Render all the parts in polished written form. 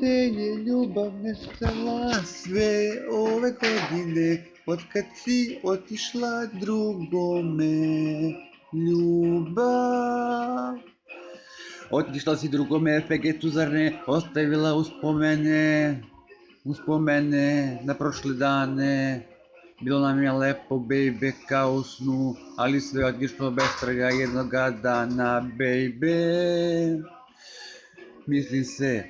Gde je ljubav nestala sve ove godine, otkad si otišla drugome? Ljubav. Otišla si drugome, Fegetu zar ne, ostavila uspomene na prošle dane. Bilo nam je lepo, baby, kao u snu, ali sve otišlo bez traga jednoga dana, baby. Mislim se,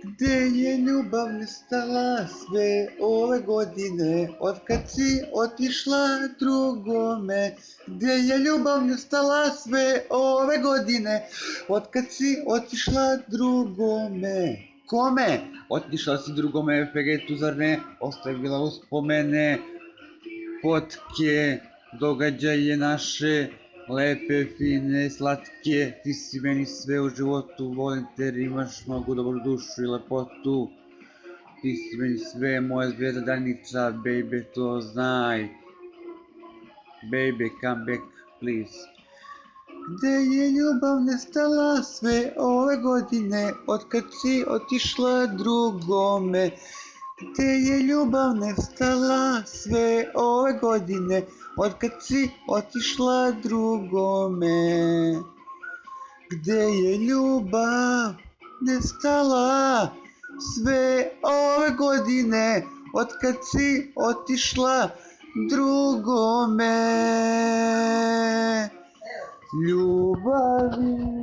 gde je ljubav nestala sve ove godine, otkad si otišla drugome? Gde je ljubav nestala sve ove godine, otkad si otišla drugome? Kome? Otišla si drugome, Fegetu zar ne, ostavila uspomene, fotke, događaje naše, lepe, fine, slatke. Ti si meni sve u životu, volim te jer imaš mnogo dobru dušu i lepotu. Ti si meni sve, moja zvijezda danica, baby, to znaj. Baby, come back, please. Gde je ljubav nestala sve ove godine, otkad si otišla drugome? Gde je ljubav nestala sve ove godine, otkad si otišla drugome? Gde je ljubav nestala sve ove godine, otkad si otišla drugome? Ljubavi.